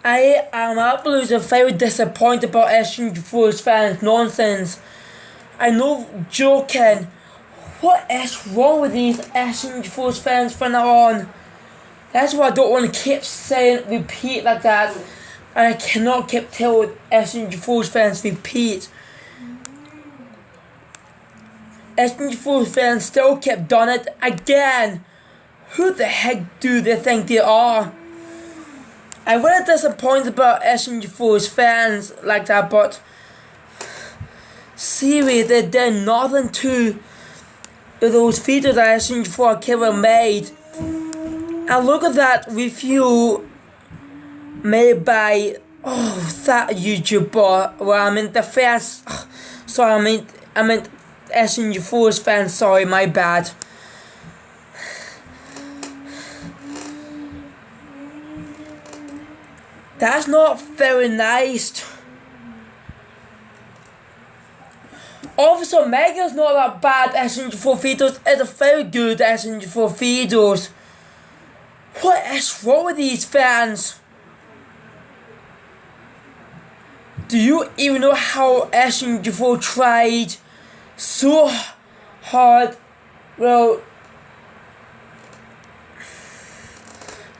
I am absolutely very disappointed about SMG4's fans' nonsense. I know joking. What is wrong with these SMG4's fans from now on? That's why I don't want to keep saying repeat like that. And I cannot keep telling SMG4's fans repeat. SMG4's fans still kept doing it again. Who the heck do they think they are? I'm really disappointed about SMG4's fans like that, but seriously, they did nothing to those videos that SMG4 Killer made. And look at that review made by that YouTuber. Well, I mean the fans. Sorry, I meant SMG4's fans. Sorry, my bad. That's not very nice. Officer Mega's not that bad SMG4 videos. It's a very good SMG4 videos. What is wrong with these fans? Do you even know how SMG4 tried so hard? Well,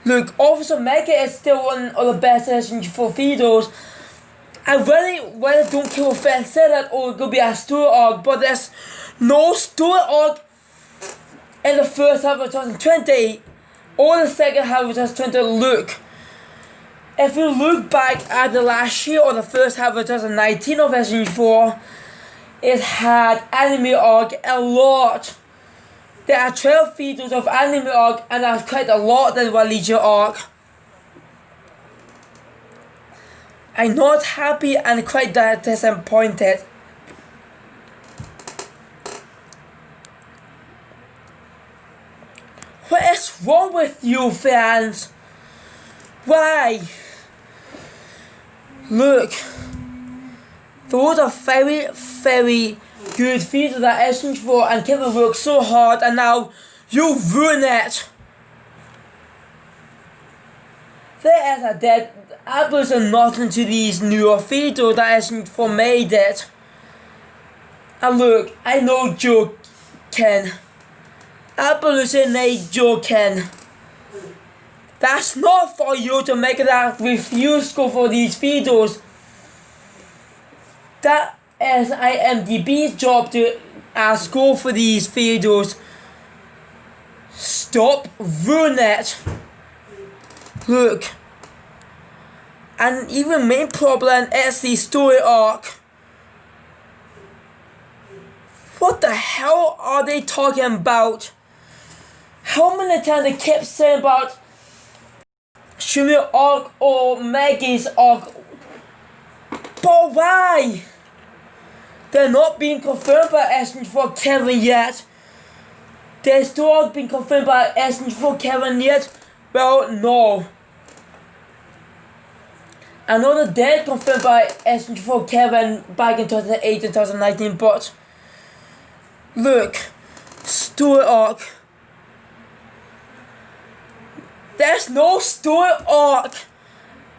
look, Officer Mega is still one of the best SMG4 videos. I really don't care if fans say that or it could be a story arc, but there's no story arc in the first half of 2020 or the second half of 2020. Look, if you look back at the last year or the first half of 2019 of SMG4, it had anime arc a lot. There are 12 videos of anime arc and that's quite a lot than Legion arc. I'm not happy and quite disappointed. What is wrong with you fans? Why? Look, those are very good videos that SMG4 and Kevin worked so hard and now you ruin it. There is a dead absolutely nothing to these newer videos that SMG4 made it. And look, I know joking. Absolutely joking. That's not for you to make that review score for these videos. That is IMDb's job to score for these videos. Stop ruining it. Look. And even main problem is the story arc. What the hell are they talking about? How many times they kept saying about Shumi arc or Maggie's arc? But why? They're not being confirmed by SMG4 Kevin yet. They're still not being confirmed by SMG4 Kevin yet. Well, no. I know that they're confirmed by SMG4 Kevin back in 2018, 2019, but look, story arc. There's no story arc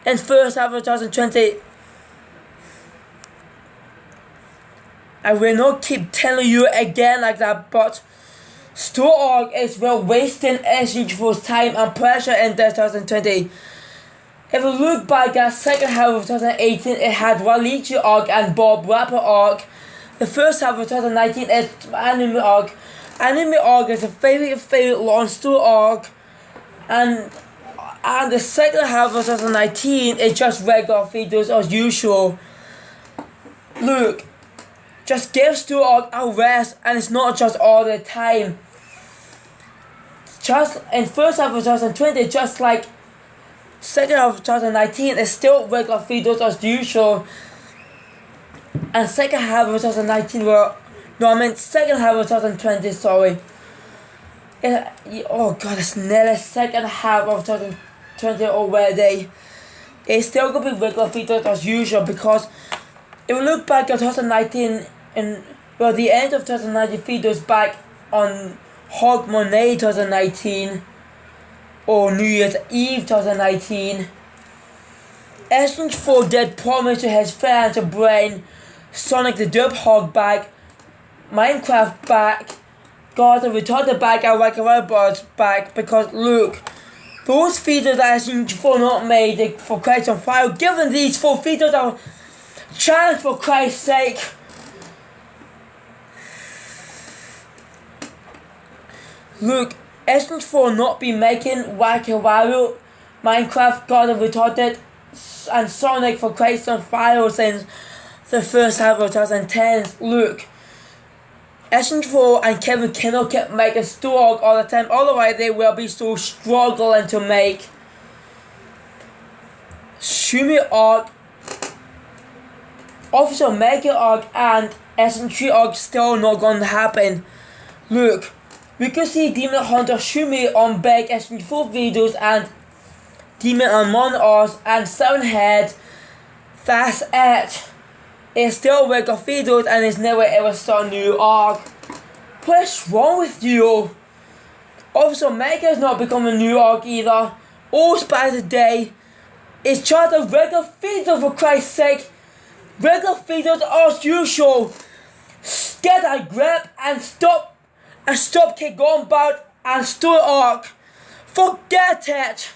in first half of 2020. I will not keep telling you again like that, but story arc is well wasting SMG4's time and pressure in 2020. If you look back at second half of 2018, it had Walichi arc and Bob Rapper arc. The first half of 2019 is anime arc. Anime arc is a very long story arc, and the second half of 2019 is just regular videos as usual. Look, just give story arc a rest, and it's not just all the time. Just in first half of 2020, just like second half of 2019 is still regular videos as usual, and second half of 2019 second half of 2020, sorry. Oh god, it's nearly second half of 2020 already. It's still gonna be regular videos as usual, because if you look back at 2019 and the end of 2019 videos back on Hog Monday 2019 or New Year's Eve 2019, SMG4 did promise to his fans to bring Sonic the Hedgehog back, Minecraft back, God the Retarded back, and Wacky Robots back, because look, those features that SMG4 not made for quite some while, given these 4 features a chance for Christ's sake. Look, SMG4 not been making Wacky Wario, Minecraft, God of Retarded, and Sonic for quite some while since the first half of 2010s. Look, SMG4 and Kevin cannot keep making story all the time, otherwise they will be so struggling to make Shumi Arc, Official Mega Arc, and SMG Arc still not gonna happen. Look, we can see Demon Hunter Shumi on big SMG4 videos and Demon Among Us and Seven Head. That's it. It's still regular videos and it's never ever start a new arc. What's wrong with you? Also, Mega is not becoming a new arc either. All by the day. It's just a regular video for Christ's sake. Regular videos as usual. Get a grip and stop keep going about and story arc. Forget it.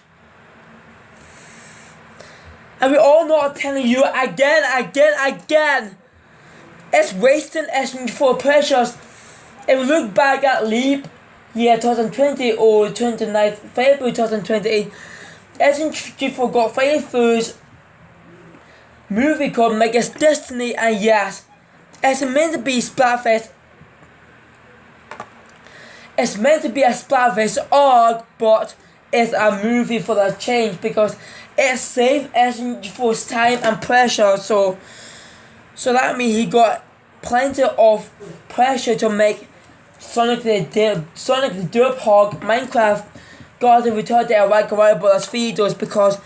And we all not telling you again. It's wasting SMG4 precious. If we look back at Leap year 2020 or 29th February 2020, SMG4 got very first movie called Mega's Destiny, and yes, it's meant to be Splatfest. It's meant to be a Splatfest arc, but it's a movie for the change because it saved SMG4's time and pressure. So that means he got plenty of pressure to make Sonic the Hedgehog, Minecraft, God the Retarded, and Wacky Robots videos, because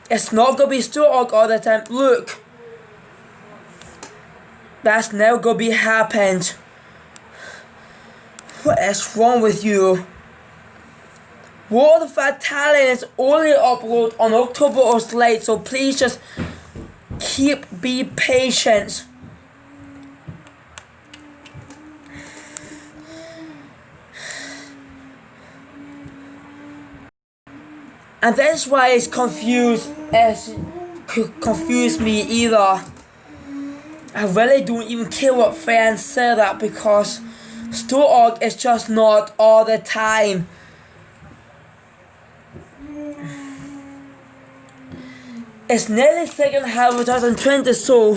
it's not gonna be story arc all the time. Look, that's never gonna be happened. What is wrong with you? World of Fatality is only upload on October or late, so please just be patient. And that's why it's confused me either. I really don't even care what fans say that, because story arc is just not all the time. It's nearly second half of 2020, so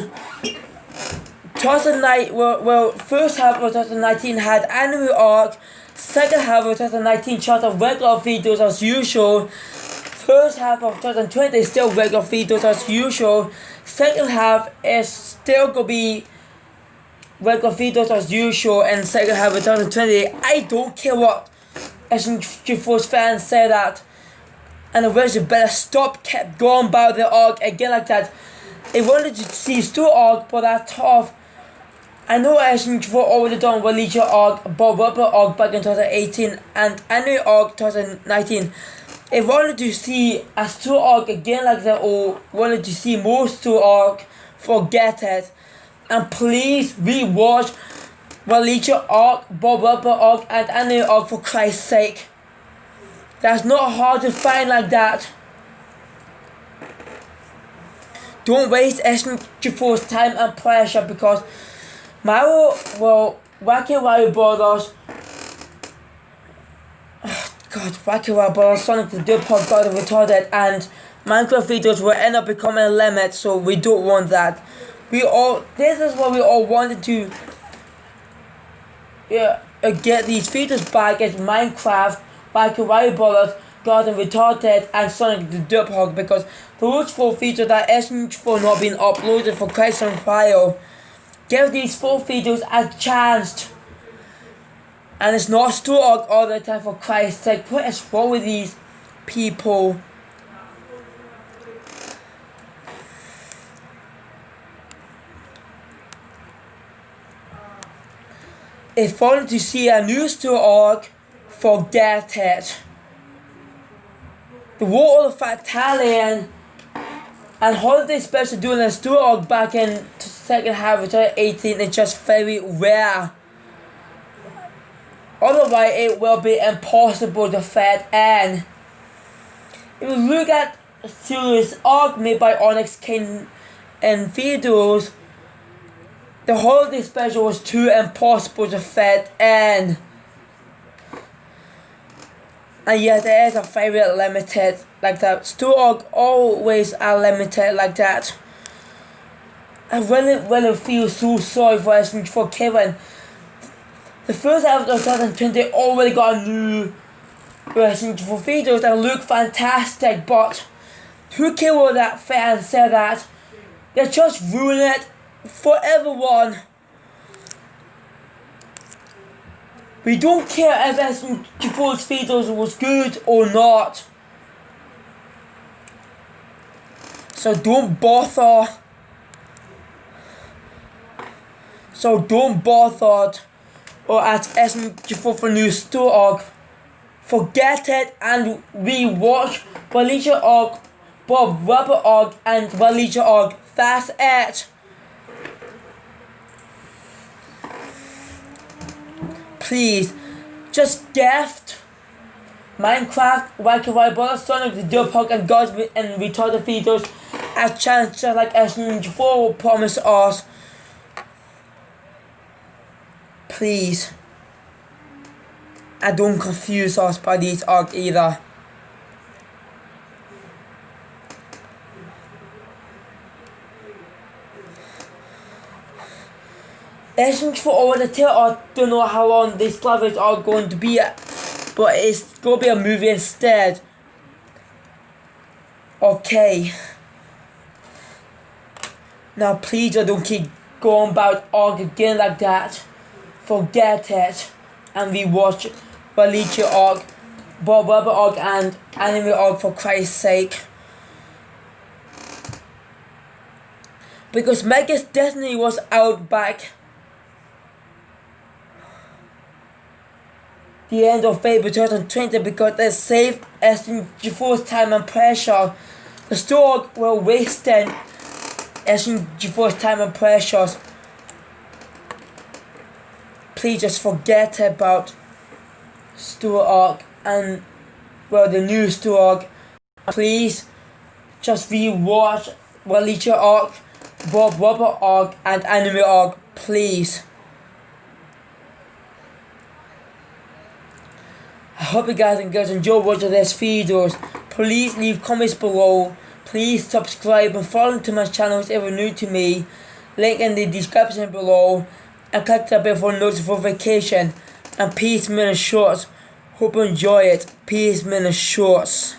first half of 2019 had anime arc, second half of 2019 shot of regular videos as usual, first half of 2020 is still regular videos as usual, second half is still gonna be regular videos as usual, and second half of 2020, I don't care what SMG4's fans say that. And I wish you better stop kept going about the arc again like that. I wanted to see story arc, but that's tough. I know SMG4 already done Release arc, Bob Rubber arc back in 2018 and anime arc 2019. I wanted to see a story arc again like that, or wanted to see more story arc, forget it. And please rewatch Release arc, Bob Rubber arc, and anime arc for Christ's sake. That's not hard to find like that. Don't waste SMG4's time and pressure, because Wacky Wario Brothers, Wacky Wario Brothers, Sonic the Hedgehog, God of Retarded, and Minecraft videos will end up becoming a limit, so we don't want that. This is what we all wanted to get these features back, is Minecraft, Wacky Wario Brothers, God of Retarded, and Sonic the Hedgehog, because those 4 features that SMG4 not been uploaded for quite some while. Give these 4 videos a chance. And it's not story arc all the time, for Christ's sake. What is wrong with these people? If you want to see a new story arc, forget it. The World of Fatality And holiday special doing a Stuart arc back in the second half of 2018 is just very rare. Otherwise, it will be impossible to fit in. If you look at the series arc made by Onyx King and videos, the holiday special was too impossible to fit in. And yet it is a very limited like that. Stuart arc always are limited like that. I really feel so sorry for SMG4 Kevin. The first half of 2020 already got a new SMG4 videos that look fantastic, but who cares what that fan said that? They just ruined it for everyone. We don't care if SMG4's videos was good or not. So don't bother. Or ask SMG4 for new Stuart arc. Forget it and rewatch Valencia arc, Bob Rubber arc and Valencia arc. That's it. Please, just gift Minecraft, Wacky Bola, Sonic the Hedgehog and Gods and retarded videos a chance just like SMG4 will promise us. Please. And don't confuse us by these arcs either. SMG4 already tell us don't know how long these graphics are going to be, but it's going to be a movie instead. Okay. Now please don't keep going about arc again like that. Forget it. And we watch Valencia arc, Bob Rubber arc and anime arc for Christ's sake. Because Mega's Destiny was out back the end of February 2020 because they saved SMG4's time and pressure. The Stuart arc were wasting SMG4's time and pressures. Please just forget about Stuart arc and the new Stuart arc. Please just rewatch Valencia arc, Bob Rubber arc and anime arc, please. I hope you guys and girls enjoy watching these videos. Please leave comments below. Please subscribe and follow to my channel if you're new to me. Link in the description below. And click the bell for notification. And peace, minute shorts. Hope you enjoy it. Peace, minute shorts.